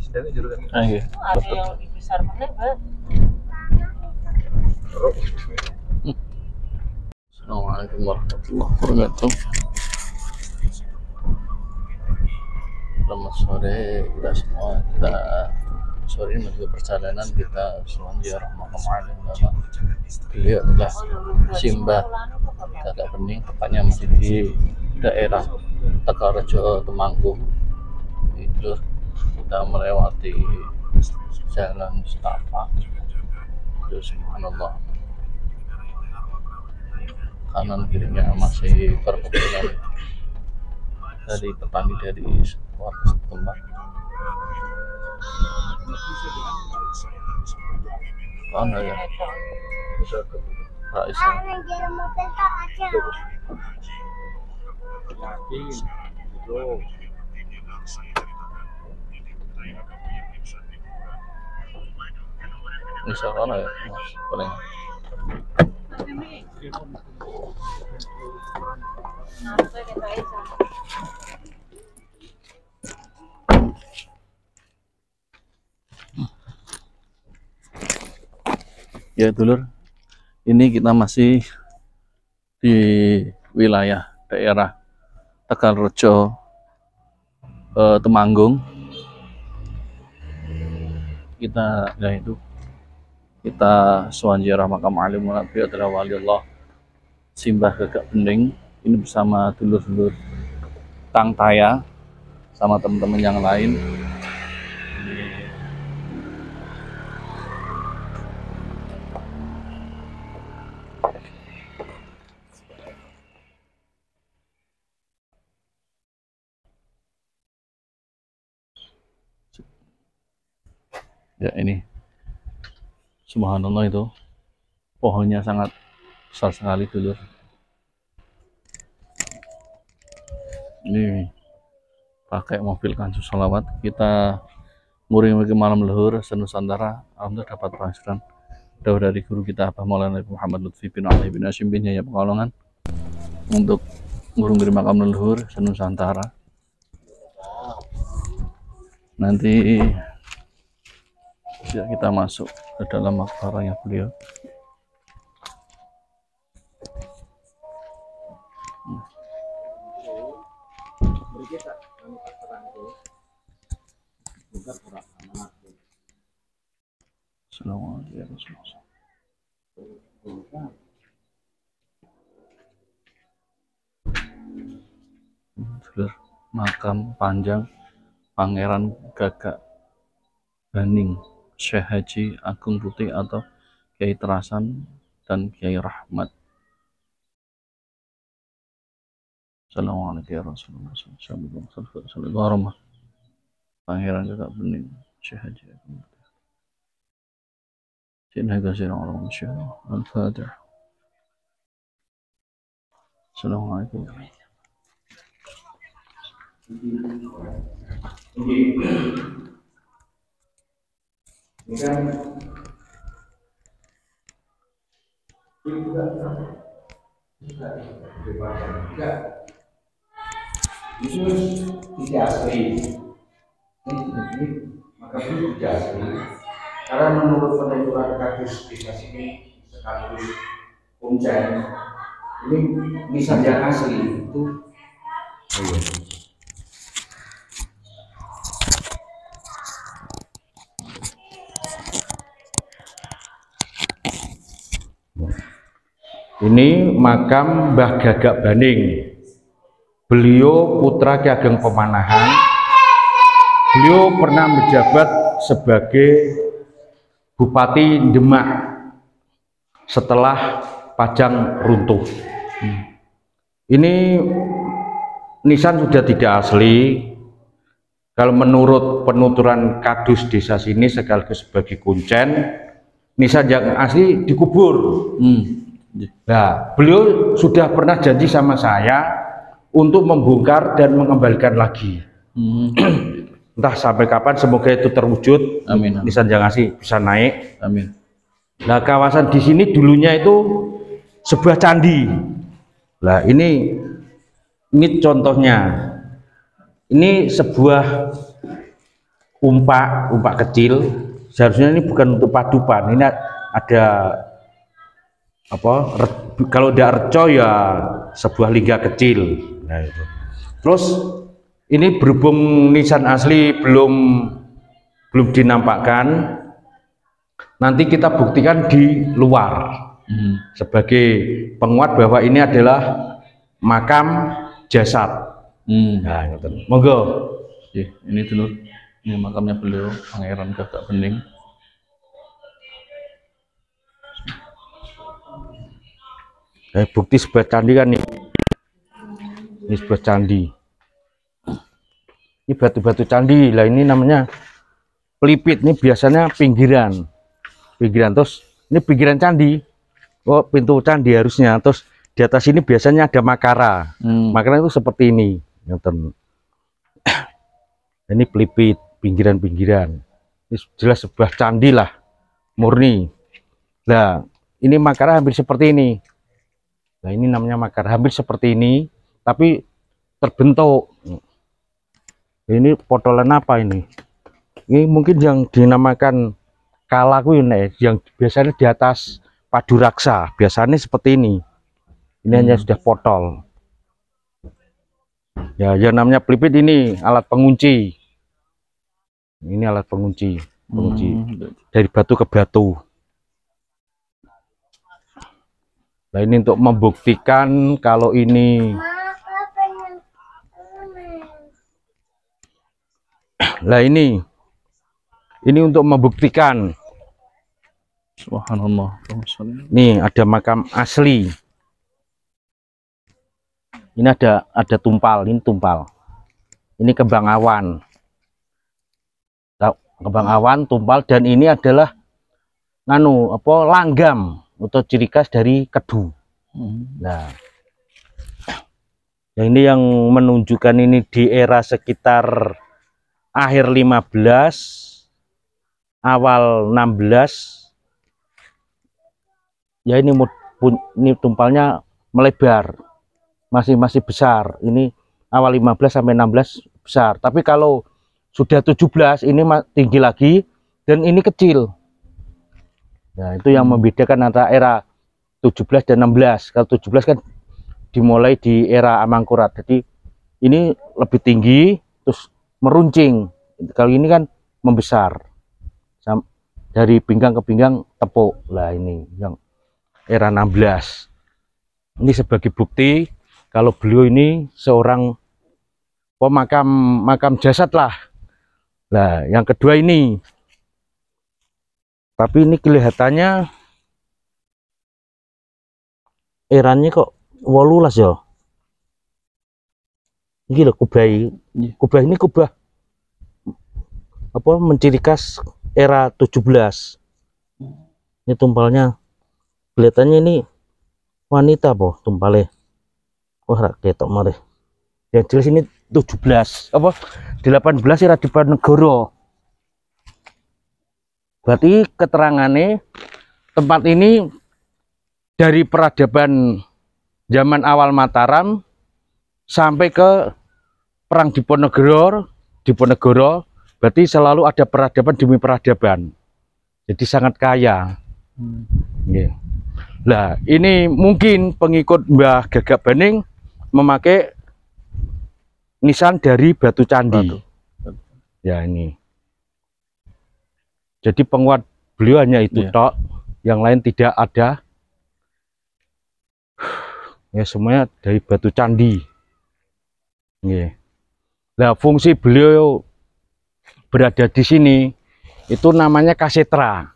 Sedangnya jero kan. Iya. Ada yang lebih besar mana, Mbak? Assalamualaikum warahmatullahi wabarakatuh. Selamat sore kita semua. Kita sore ini menuju perjalanan kita ziarah makam alim ulama. Beliau adalah Simbah Kakak Bening, tepatnya masih di daerah Tegalrejo Temanggung. Itu kita melewati jalan setapak. Itu subhanallah, kanan kirinya masih perkebunan dari petani dari warga setempat. Mana ya? Raisa. Bisa mana ya? Mas, paling. Ya dulur, ini kita masih di wilayah daerah Tegalrejo, Temanggung. Kita ziarah makam alim ulama. Beliau adalah waliullah Simbah Kakak Bening. Ini bersama dulur-dulur Kang Taya sama teman-teman yang lain. Ya ini, subhanallah, itu pohonnya sangat besar sekali dulur. Ini pakai mobil Kanjeng Sholawat, kita muring-muring malam luhur senusantara. Alhamdulillah dapat penghasilan dari guru kita Abah Maulana Muhammad Lutfi bin Ali bin Hashim bin Yahya Pekalongan untuk muring-muring makam leluhur senusantara. Nanti ya kita masuk ke dalam makbarahnya beliau. Assalamualaikum. Makam panjang Pangeran Gagak Bening, Syekh Haji Agung Putih atau Kiai Terasan dan Kiai Rahmat. Assalamualaikum ya Rasulullah. Assalamualaikum. Pangeran Gagak Bening, Syekh Haji Agung Putih. Sini kasih orang masyaallah. Al-Fatihah. Assalamualaikum. Khusus tidak asli, maka itu tidak asli. Karena menurut penuturan kasus desa sini sekaligus kuncen, ini nisan yang asli itu. Ini makam Mbah Gagak Bening. Beliau putra Ki Ageng Pemanahan. Beliau pernah menjabat sebagai Bupati Demak setelah Pajang runtuh. Ini nisan sudah tidak asli. Kalau menurut penuturan kadus desa sini sekaligus sebagai kuncen, nisan yang asli dikubur. Nah, beliau sudah pernah janji sama saya untuk membongkar dan mengembalikan lagi. Entah sampai kapan, semoga itu terwujud. Amin. Nisan yang asli bisa naik. Amin. Nah, kawasan di sini dulunya itu sebuah candi. Nah, ini contohnya. Ini sebuah umpak kecil. Seharusnya ini bukan untuk padupan, ini ada apa? Kalau tidak reco ya sebuah lingga kecil. Nah, itu. Terus ini berhubung nisan asli belum dinampakkan, nanti kita buktikan di luar sebagai penguat bahwa ini adalah makam jasad. Nah, monggo. Ini dulu, ini makamnya beliau, Pangeran Gagak Bening. Bukti sebuah candi kan nih. Ini sebuah candi. Ini batu-batu candi. Lah ini namanya pelipit. Ini biasanya pinggiran. Terus ini pinggiran candi. Oh, pintu candi harusnya. Terus di atas ini biasanya ada makara. Makara itu seperti ini. Ini pelipit, pinggiran-pinggiran. Ini jelas sebuah candi lah, murni. Nah, ini makara hampir seperti ini. Nah, ini namanya makara hampir seperti ini, tapi terbentuk. Ini potolan apa ini? Ini mungkin yang dinamakan kalaku ini, yang biasanya di atas padu raksa. Biasanya seperti ini. Ini hanya sudah potol. Ya, yang namanya pelipit ini alat pengunci. Ini alat pengunci, dari batu ke batu. Nah, ini untuk membuktikan kalau ini. Nah, ini untuk membuktikan. Subhanallah. Nih ada makam asli. Ini ada tumpal, ini tumpal. Ini kembang awan. Kembang awan, tumpal, dan ini adalah langgam atau ciri khas dari Kedu. Nah, ini yang menunjukkan ini di era sekitar akhir 15 awal 16. Ya, ini tumpalnya melebar, masih besar. Ini awal 15 sampai 16 besar, tapi kalau sudah 17 ini tinggi lagi dan ini kecil. Nah, itu yang membedakan antara era 17 dan 16. Kalau 17 kan dimulai di era Amangkurat, jadi ini lebih tinggi terus meruncing. Kalau ini kan membesar dari pinggang ke pinggang tepuk. Lah, ini yang era 16. Ini sebagai bukti kalau beliau ini seorang makam jasad lah. Nah, yang kedua ini, tapi ini kelihatannya eranya kok 18 ya. Ini loh kubah ini kubah apa, menciri khas era 17. Ini tumpalnya kelihatannya ini wanita po tumpalnya. Wah, ketok mare. Yang jelas ini 17 apa 18 era Diponegoro. Berarti keterangannya tempat ini dari peradaban zaman awal Mataram sampai ke perang Diponegoro, berarti selalu ada peradaban demi peradaban. Jadi sangat kaya. Nah, ini mungkin pengikut Mbah Gagak Bening memakai nisan dari batu candi. Ya, ini. Jadi penguat beliau hanya itu tok, yang lain tidak ada. Ya, semuanya dari batu candi. Nah, fungsi beliau berada di sini itu namanya kasetra.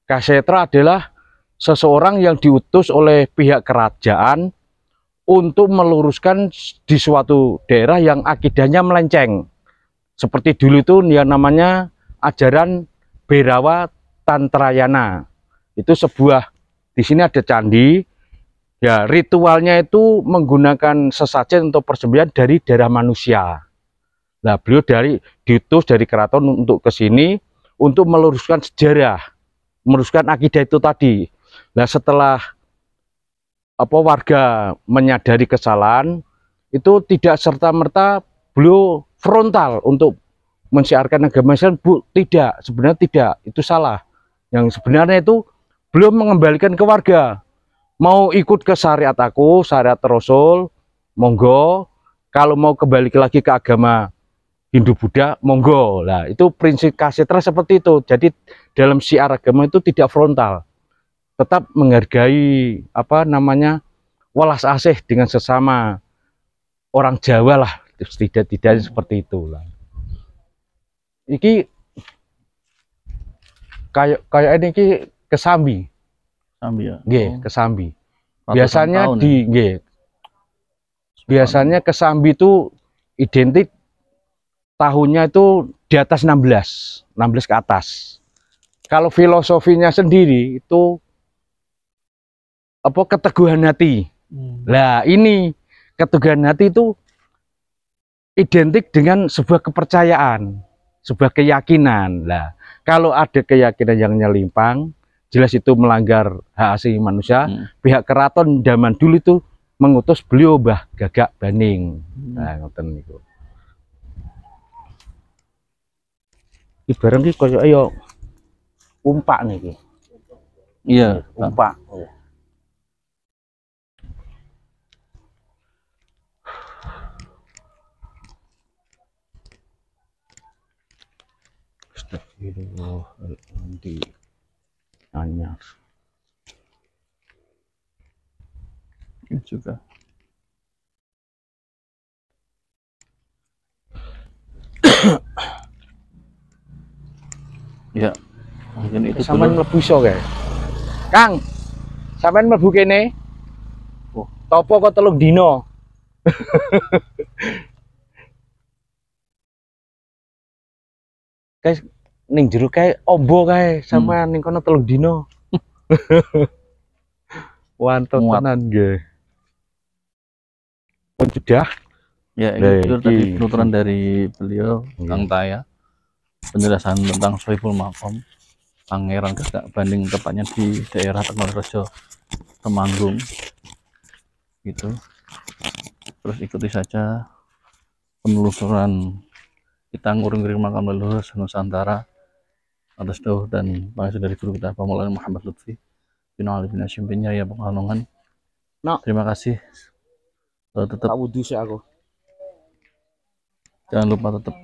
Kasetra adalah seseorang yang diutus oleh pihak kerajaan untuk meluruskan di suatu daerah yang akidahnya melenceng. Seperti dulu itu yang namanya ajaran Bhairawa Tantrayana. Itu sebuah, di sini ada candi. Ya, ritualnya itu menggunakan sesajen untuk persembahan dari darah manusia. Nah, beliau diutus dari keraton untuk ke sini untuk meluruskan sejarah, meluruskan akidah itu tadi. Nah, setelah warga menyadari kesalahan, itu tidak serta-merta beliau frontal untuk mensiarkan agama Islam, Bu, tidak, sebenarnya tidak, itu salah. Yang sebenarnya itu belum mengembalikan ke warga. Mau ikut ke syariat aku, syariat Rasul, monggo. Kalau mau kembali lagi ke agama Hindu Buddha, monggo. Lah, itu prinsip Kasitra seperti itu. Jadi dalam syiar agama itu tidak frontal. Tetap menghargai apa namanya? Welas asih dengan sesama orang Jawa lah, tidak-tidaknya seperti itu lah. Iki kayak ini ki kesambi. Sambi ya. Nggih, Oh, kesambi. ratusan Biasanya tahun di ya. nggih. Biasanya kesambi itu identik tahunnya itu di atas 16 ke atas. Kalau filosofinya sendiri itu apa keteguhan hati. Lah, ini keteguhan hati itu identik dengan sebuah kepercayaan, sebuah keyakinan. Lah, kalau ada keyakinan yang nyelimpang, jelas itu melanggar hak asasi manusia. Pihak keraton zaman dulu itu mengutus beliau Mbah Gagak Baning. Nah, ngoten niku. Iki barang iki koyo ayo umpak niki. Iya, Pak. Umpak. Astagfirullahaladzim. Anyar. Ini juga. Ya, mungkin itu Sampeyan dulu. mlebu iso kae. Kang, sampeyan mlebu kene. Oh. Topo kok 3 dino. Guys, ning jero kae ombo kae sampean ning kono 3 dino. Wantut Muat. tenan nggih. Pun sudah. Ya, Nah, itu iki. tadi penuturan dari beliau, Iya. Kang Taya. Penjelasan tentang Sohibul Makom, Pangeran Gagak Baning, tepatnya di daerah Tegalrejo, Temanggung. Gitu. Terus ikuti saja penelusuran kita nguring-nguring makam leluhur Nusantara atas dawuh dan panggilan dari guru kita Pak Maulana Muhammad Lutfi bin Ali bin Hashim bin Yahya Pekalongan. Nak. Terima kasih. Tetap Tak wudu sih aku. jangan lupa tetap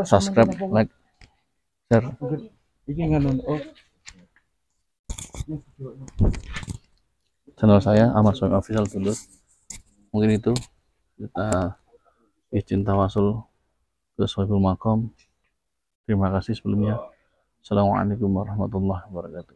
subscribe, like, share. Iki ngono. Oh. Channel saya Ahmad Soim Official dulu. Mungkin itu kita izin tawasul ke Sohibul Makom. Terima kasih sebelumnya. Assalamualaikum warahmatullahi wabarakatuh.